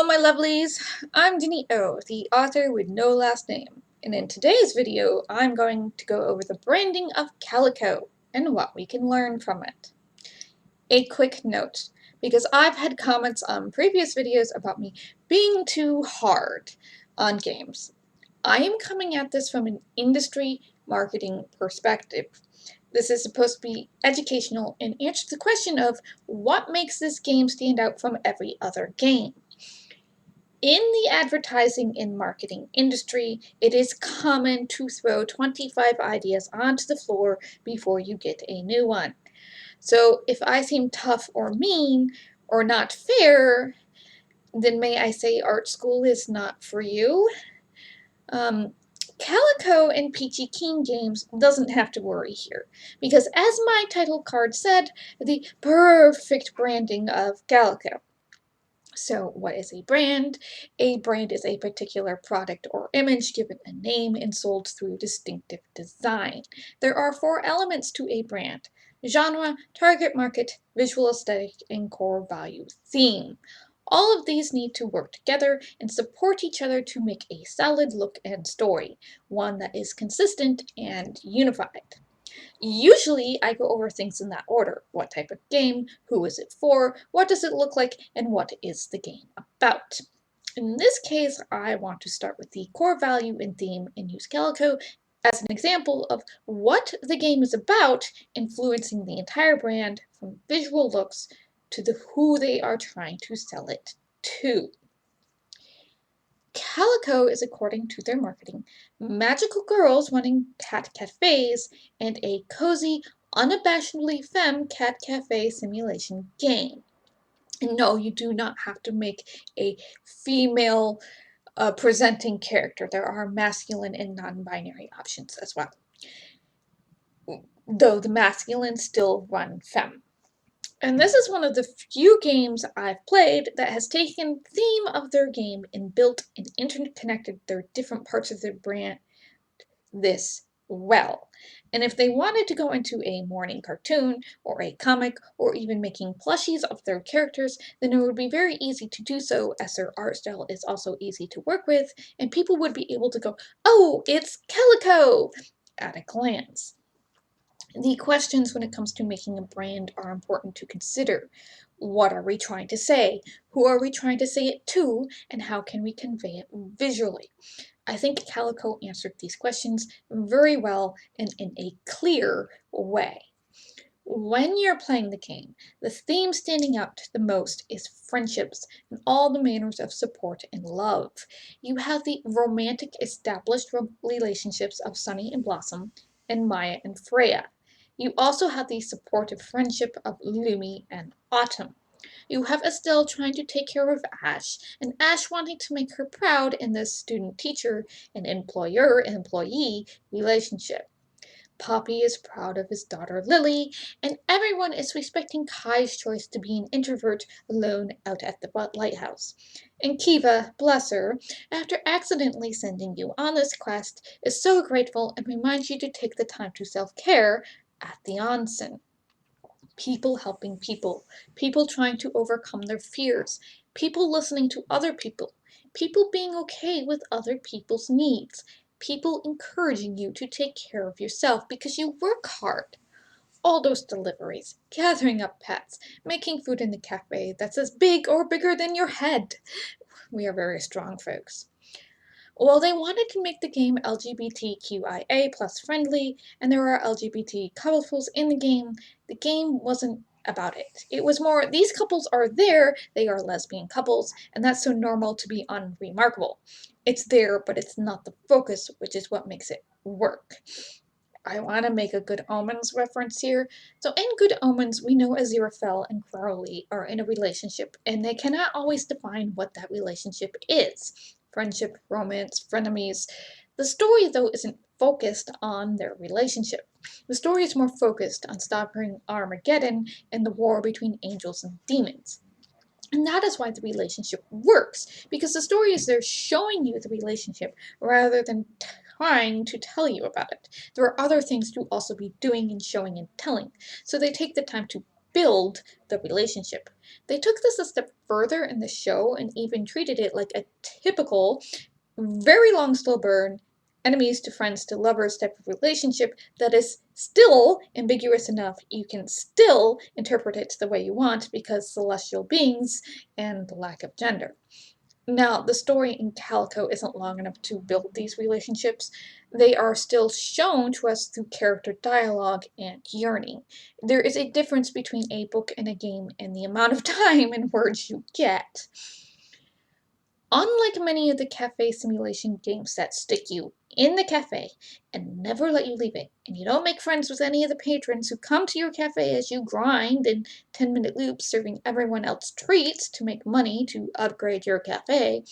my lovelies, I'm Denise O, the author with no last name, and in today's video I'm going to go over the branding of Calico and what we can learn from it. A quick note, because I've had comments on previous videos about me being too hard on games. I am coming at this from an industry marketing perspective. This is supposed to be educational and answer the question of what makes this game stand out from every other game. In the advertising and marketing industry, it is common to throw 25 ideas onto the floor before you get a new one. So if I seem tough or mean or not fair, then may I say art school is not for you? Calico and Peachy Keen Games doesn't have to worry here, because as my title card said, the perfect branding of Calico. So what is a brand? A brand is a particular product or image given a name and sold through distinctive design. There are 4 elements to a brand: genre, target market, visual aesthetic, and core value theme. All of these need to work together and support each other to make a solid look and story, one that is consistent and unified. Usually, I go over things in that order. What type of game? Who is it for? What does it look like? And what is the game about? In this case, I want to start with the core value and theme and use Calico as an example of what the game is about, influencing the entire brand from visual looks to who they are trying to sell it to. Calico is, according to their marketing, magical girls wanting cat cafes and a cozy, unabashedly femme cat cafe simulation game. And no, you do not have to make a female presenting character. There are masculine and non-binary options as well, though the masculine still run femme. And this is one of the few games I've played that has taken the theme of their game and built and interconnected their different parts of their brand this well. And if they wanted to go into a morning cartoon or a comic or even making plushies of their characters, then it would be very easy to do so, as their art style is also easy to work with, and people would be able to go, "Oh, it's Calico!" at a glance. The questions when it comes to making a brand are important to consider. What are we trying to say? Who are we trying to say it to? And how can we convey it visually? I think Calico answered these questions very well and in a clear way. When you're playing the game, the theme standing out the most is friendships and all the manners of support and love. You have the romantic established relationships of Sunny and Blossom and Maya and Freya. You also have the supportive friendship of Lumi and Autumn. You have Estelle trying to take care of Ash, and Ash wanting to make her proud in this student-teacher and employer-employee relationship. Poppy is proud of his daughter Lily, and everyone is respecting Kai's choice to be an introvert alone out at the lighthouse. And Kiva, bless her, after accidentally sending you on this quest, is so grateful and reminds you to take the time to self-care at the onsen. People helping people, people trying to overcome their fears, people listening to other people being okay with other people's needs, people encouraging you to take care of yourself because you work hard. All those deliveries, gathering up pets, making food in the cafe that's as big or bigger than your head. We are very strong folks. While they wanted to make the game LGBTQIA plus friendly, and there are LGBT couples in the game wasn't about it. It was more, these couples are there, they are lesbian couples, and that's so normal to be unremarkable. It's there, but it's not the focus, which is what makes it work. I want to make a Good Omens reference here. So in Good Omens, we know Aziraphale and Crowley are in a relationship, and they cannot always define what that relationship is. Friendship, romance, frenemies. The story, though, isn't focused on their relationship. The story is more focused on stopping Armageddon and the war between angels and demons. And that is why the relationship works, because the story is there showing you the relationship rather than trying to tell you about it. There are other things to also be doing and showing and telling, so they take the time to build the relationship. They took this a step further in the show and even treated it like a typical, very long slow burn, enemies to friends to lovers type of relationship that is still ambiguous enough you can still interpret it the way you want because celestial beings and the lack of gender. Now, the story in Calico isn't long enough to build these relationships. They are still shown to us through character dialogue and yearning. There is a difference between a book and a game and the amount of time and words you get. Unlike many of the cafe simulation games that stick you in the cafe and never let you leave it, and you don't make friends with any of the patrons who come to your cafe as you grind in 10-minute loops serving everyone else treats to make money to upgrade your cafe,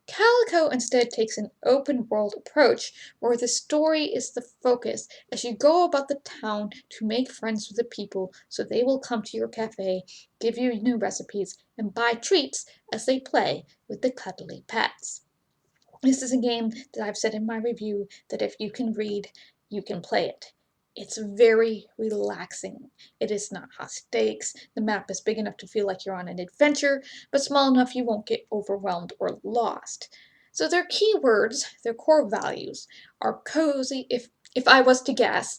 Calico instead takes an open world approach where the story is the focus as you go about the town to make friends with the people so they will come to your cafe, give you new recipes, and buy treats as they play with the cuddly pets. This is a game that I've said in my review that if you can read, you can play it. It's very relaxing. It is not high stakes. The map is big enough to feel like you're on an adventure, but small enough you won't get overwhelmed or lost. So their keywords, their core values, are cozy, if I was to guess,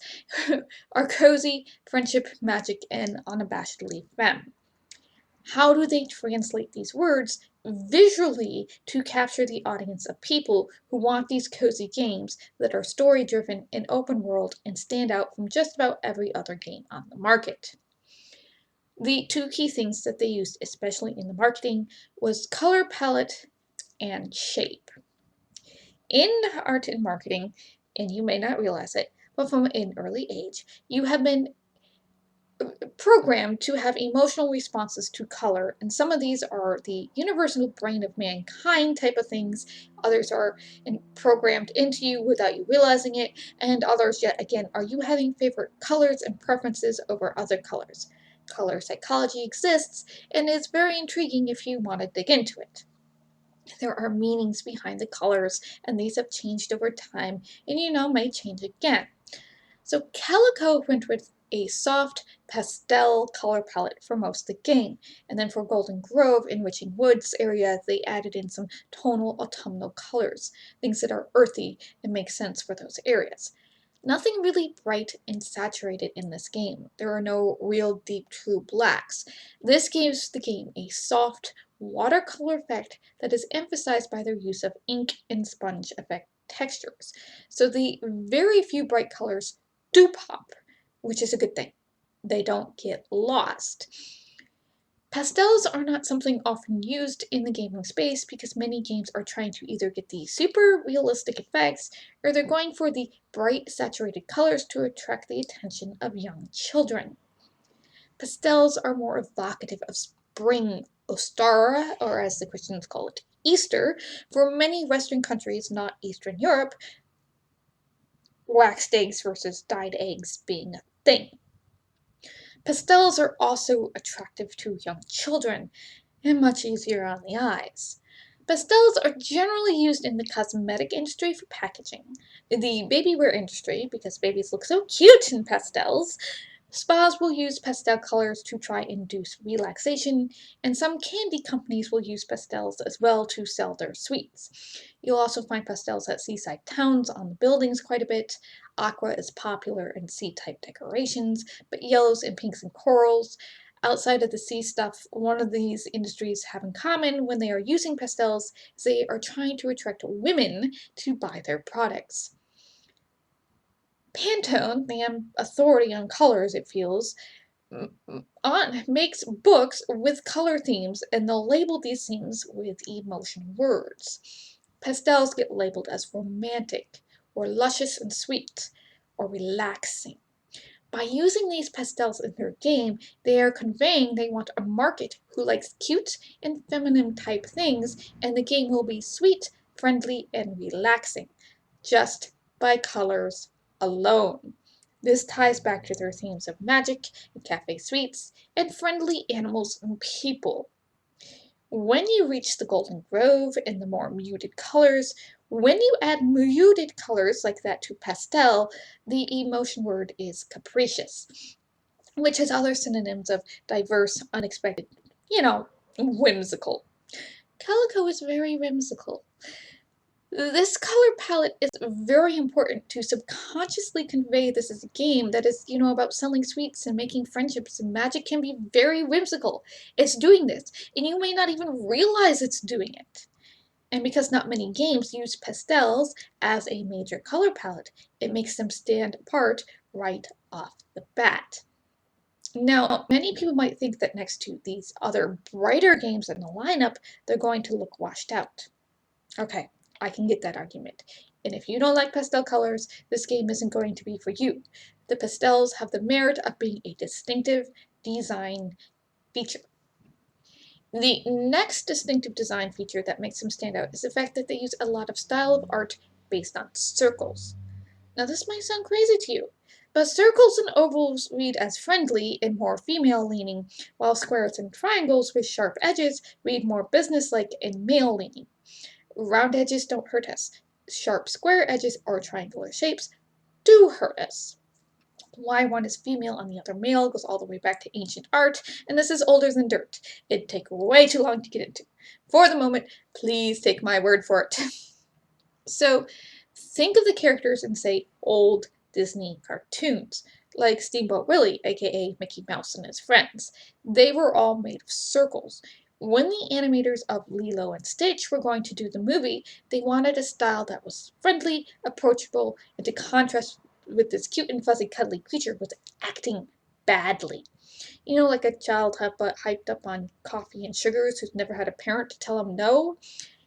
are cozy, friendship, magic, and unabashedly femme. How do they translate these words visually to capture the audience of people who want these cozy games that are story driven and open world and stand out from just about every other game on the market? The two key things that they used, especially in the marketing, was color palette and shape. In art and marketing, and you may not realize it, but from an early age, you have been programmed to have emotional responses to color, and some of these are the universal brain of mankind type of things, others are programmed into you without you realizing it, and others yet again are you having favorite colors and preferences over other colors. Color psychology exists and is very intriguing if you want to dig into it. There are meanings behind the colors, and these have changed over time and may change again. So Calico went with a soft pastel color palette for most of the game, and then for Golden Grove and Witching Woods area, they added in some tonal autumnal colors, things that are earthy and make sense for those areas. Nothing really bright and saturated in this game. There are no real deep true blacks. This gives the game a soft watercolor effect that is emphasized by their use of ink and sponge effect textures. So the very few bright colors do pop, which is a good thing. They don't get lost. Pastels are not something often used in the gaming space because many games are trying to either get the super realistic effects or they're going for the bright saturated colors to attract the attention of young children. Pastels are more evocative of spring, Ostara, or as the Christians call it, Easter. For many Western countries, not Eastern Europe, waxed eggs versus dyed eggs being a thing. Pastels are also attractive to young children and much easier on the eyes. Pastels are generally used in the cosmetic industry for packaging, the baby wear industry because babies look so cute in pastels. Spas will use pastel colors to try and induce relaxation, and some candy companies will use pastels as well to sell their sweets. You'll also find pastels at seaside towns on the buildings quite a bit. Aqua is popular in sea-type decorations, but yellows and pinks and corals. Outside of the sea stuff, one of these industries have in common when they are using pastels is they are trying to attract women to buy their products. Pantone, the authority on colors, it feels, makes books with color themes, and they'll label these themes with emotion words. Pastels get labeled as romantic, or luscious and sweet, or relaxing. By using these pastels in their game, they are conveying they want a market who likes cute and feminine type things, and the game will be sweet, friendly, and relaxing, just by colors alone. This ties back to their themes of magic and cafe sweets and friendly animals and people. When you reach the Golden Grove and the more muted colors, when you add muted colors like that to pastel, the emotion word is capricious. which has other synonyms of diverse, unexpected, you know, whimsical. Calico is very whimsical. This color palette is very important to subconsciously convey this as a game that is, about selling sweets and making friendships, and magic can be very whimsical. It's doing this, and you may not even realize it's doing it. And because not many games use pastels as a major color palette, it makes them stand apart right off the bat. Now, many people might think that next to these other brighter games in the lineup, they're going to look washed out. Okay, I can get that argument. And if you don't like pastel colors, this game isn't going to be for you. The pastels have the merit of being a distinctive design feature. The next distinctive design feature that makes them stand out is the fact that they use a lot of style of art based on circles. Now, this might sound crazy to you, but circles and ovals read as friendly and more female leaning, while squares and triangles with sharp edges read more businesslike and male leaning. Round edges don't hurt us. Sharp square edges or triangular shapes do hurt us. Why one is female and the other male goes all the way back to ancient art, and this is older than dirt. It'd take way too long to get into. For the moment, please take my word for it. So, think of the characters in, say, old Disney cartoons, like Steamboat Willie, aka Mickey Mouse and his friends. They were all made of circles. When the animators of Lilo and Stitch were going to do the movie, they wanted a style that was friendly, approachable, and to contrast with this cute and fuzzy cuddly creature was acting badly. Like a child hyped up on coffee and sugars who's never had a parent to tell him no.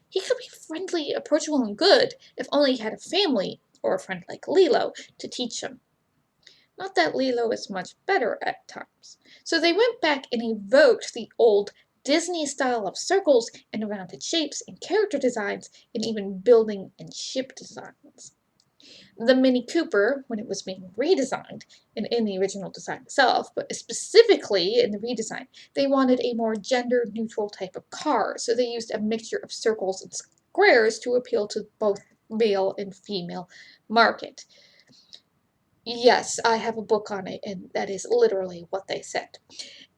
He could be friendly, approachable, and good if only he had a family, or a friend like Lilo, to teach him. Not that Lilo is much better at times. So they went back and evoked the old Disney style of circles and rounded shapes and character designs and even building and ship designs. The Mini Cooper, when it was being redesigned, and in the original design itself, but specifically in the redesign, they wanted a more gender neutral type of car, so they used a mixture of circles and squares to appeal to both male and female market. Yes, I have a book on it, and that is literally what they said.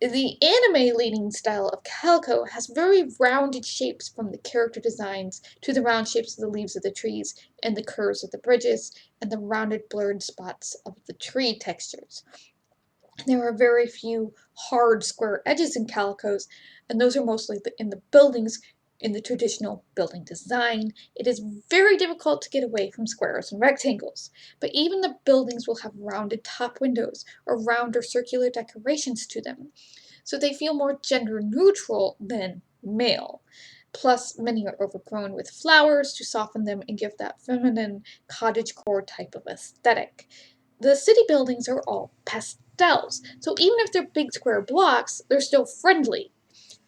The anime leading style of Calico has very rounded shapes, from the character designs to the round shapes of the leaves of the trees and the curves of the bridges and the rounded blurred spots of the tree textures. There are very few hard square edges in Calicos, and those are mostly in the buildings. In the traditional building design, it is very difficult to get away from squares and rectangles, but even the buildings will have rounded top windows or round or circular decorations to them, so they feel more gender neutral than male. Plus, many are overgrown with flowers to soften them and give that feminine cottagecore type of aesthetic. The city buildings are all pastels, so even if they're big square blocks, they're still friendly.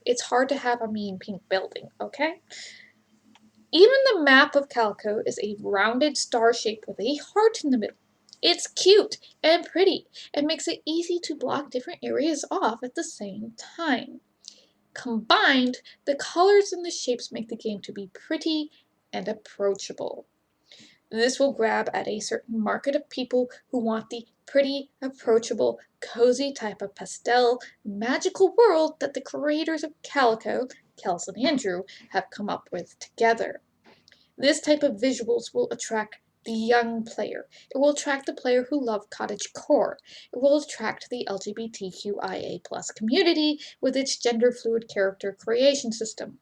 It's hard to have a mean pink building, okay? Even the map of Calico is a rounded star shape with a heart in the middle. It's cute and pretty and makes it easy to block different areas off at the same time. Combined, the colors and the shapes make the game to be pretty and approachable. This will grab at a certain market of people who want the pretty, approachable, cozy type of pastel, magical world that the creators of Calico, Kels and Andrew, have come up with together. This type of visuals will attract the young player. It will attract the player who loves cottage core. It will attract the LGBTQIA plus community with its gender fluid character creation system.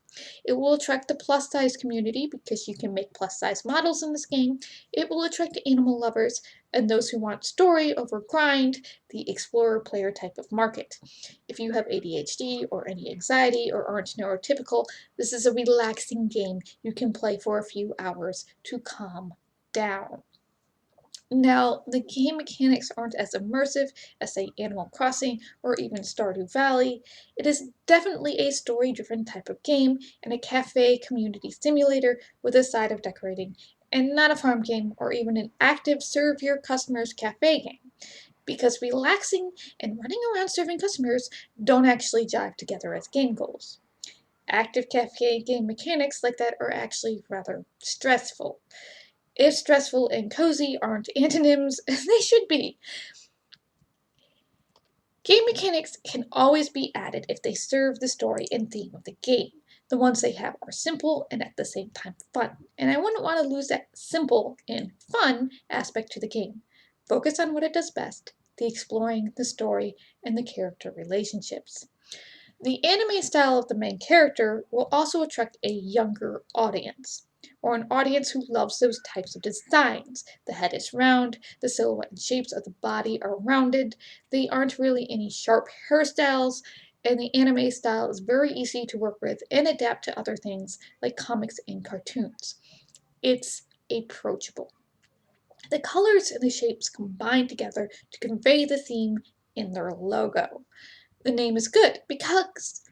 It will attract the plus size community because you can make plus size models in this game. It will attract animal lovers and those who want story over grind, the explorer player type of market. If you have ADHD or any anxiety or aren't neurotypical, this is a relaxing game you can play for a few hours to calm down. Now, the game mechanics aren't as immersive as, say, Animal Crossing or even Stardew Valley. It is definitely a story-driven type of game and a cafe community simulator with a side of decorating, and not a farm game or even an active serve your customers cafe game, because relaxing and running around serving customers don't actually jive together as game goals. Active cafe game mechanics like that are actually rather stressful. If stressful and cozy aren't antonyms, they should be. Game mechanics can always be added if they serve the story and theme of the game. The ones they have are simple and at the same time fun, and I wouldn't want to lose that simple and fun aspect to the game. Focus on what it does best, the exploring, the story, and the character relationships. The anime style of the main character will also attract a younger audience, or an audience who loves those types of designs. The head is round, the silhouette and shapes of the body are rounded, they aren't really any sharp hairstyles, and the anime style is very easy to work with and adapt to other things like comics and cartoons. It's approachable. The colors and the shapes combine together to convey the theme in their logo. The name is good because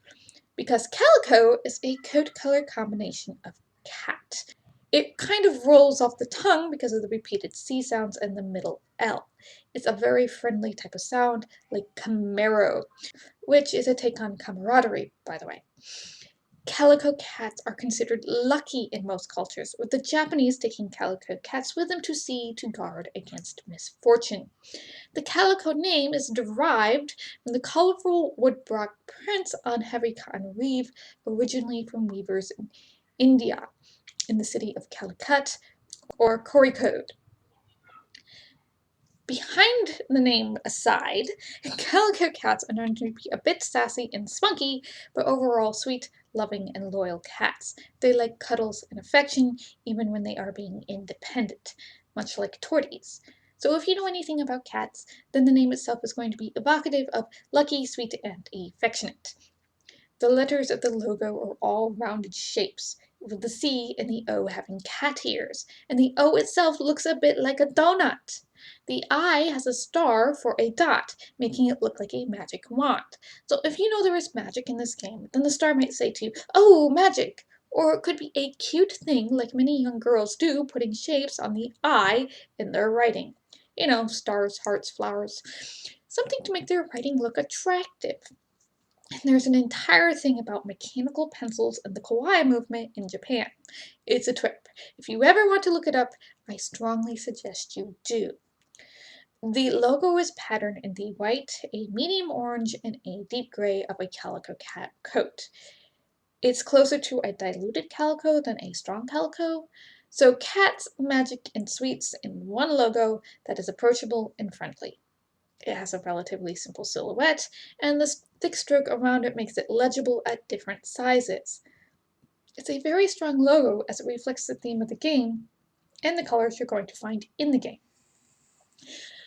Calico is a coat color combination of cat. It kind of rolls off the tongue because of the repeated C sounds and the middle L. It's a very friendly type of sound, like Camaro, which is a take on camaraderie, by the way. Calico cats are considered lucky in most cultures, with the Japanese taking calico cats with them to sea to guard against misfortune. The calico name is derived from the colorful woodblock prints on heavy cotton weave, originally from weavers in India, in the city of Calicut or Kozhikode. Behind the name aside, calico cats are known to be a bit sassy and spunky, but overall sweet, loving, and loyal cats. They like cuddles and affection even when they are being independent, much like torties. So if you know anything about cats, then the name itself is going to be evocative of lucky, sweet, and affectionate. The letters of the logo are all rounded shapes, with the C and the O having cat ears, and the O itself looks a bit like a donut. The I has a star for a dot, making it look like a magic wand. So if you know there is magic in this game, then the star might say to you, "Oh, magic!" Or it could be a cute thing like many young girls do, putting shapes on the I in their writing. You know, stars, hearts, flowers. Something to make their writing look attractive. And there's an entire thing about mechanical pencils and the kawaii movement in Japan. It's a trip. If you ever want to look it up, I strongly suggest you do. The logo is patterned in the white, a medium orange, and a deep gray of a calico cat coat. It's closer to a diluted calico than a strong calico. So cats, magic, and sweets in one logo that is approachable and friendly. It has a relatively simple silhouette, and the thick stroke around it makes it legible at different sizes. It's a very strong logo as it reflects the theme of the game and the colors you're going to find in the game.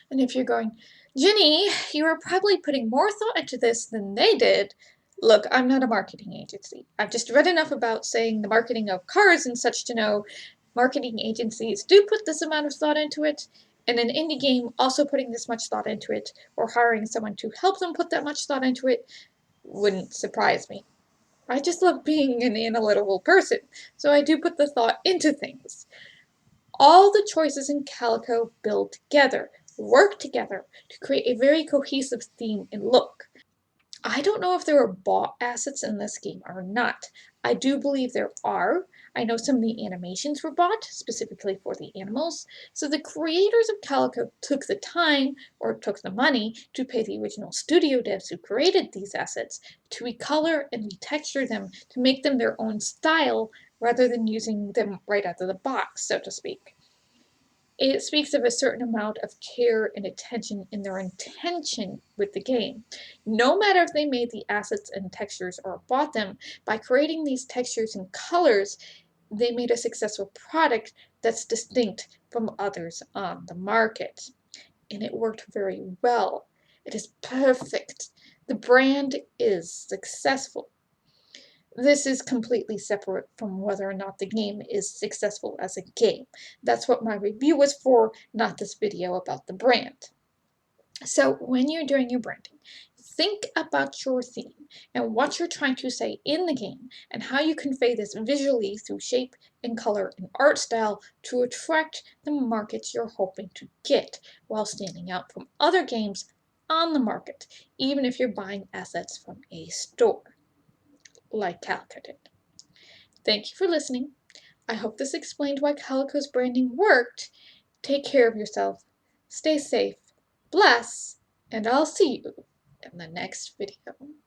And if you're going, "Jenny, you are probably putting more thought into this than they did." Look, I'm not a marketing agency. I've just read enough about saying the marketing of cars and such to know marketing agencies do put this amount of thought into it, and an indie game also putting this much thought into it, or hiring someone to help them put that much thought into it, wouldn't surprise me. I just love being an analytical person, so I do put the thought into things. All the choices in Calico build together, work together to create a very cohesive theme and look. I don't know if there are bought assets in this game or not. I do believe there are. I know some of the animations were bought specifically for the animals, so the creators of Calico took the time or took the money to pay the original studio devs who created these assets to recolor and retexture them to make them their own style rather than using them right out of the box, so to speak. It speaks of a certain amount of care and attention in their intention with the game. No matter if they made the assets and textures or bought them, by creating these textures and colors, they made a successful product that's distinct from others on the market. And it worked very well. It is perfect. The brand is successful. This is completely separate from whether or not the game is successful as a game. That's what my review was for, not this video about the brand. So when you're doing your branding, think about your theme and what you're trying to say in the game and how you convey this visually through shape and color and art style to attract the markets you're hoping to get while standing out from other games on the market, even if you're buying assets from a store like Calico did. Thank you for listening. I hope this explained why Calico's branding worked. Take care of yourself, stay safe, bless, and I'll see you in the next video.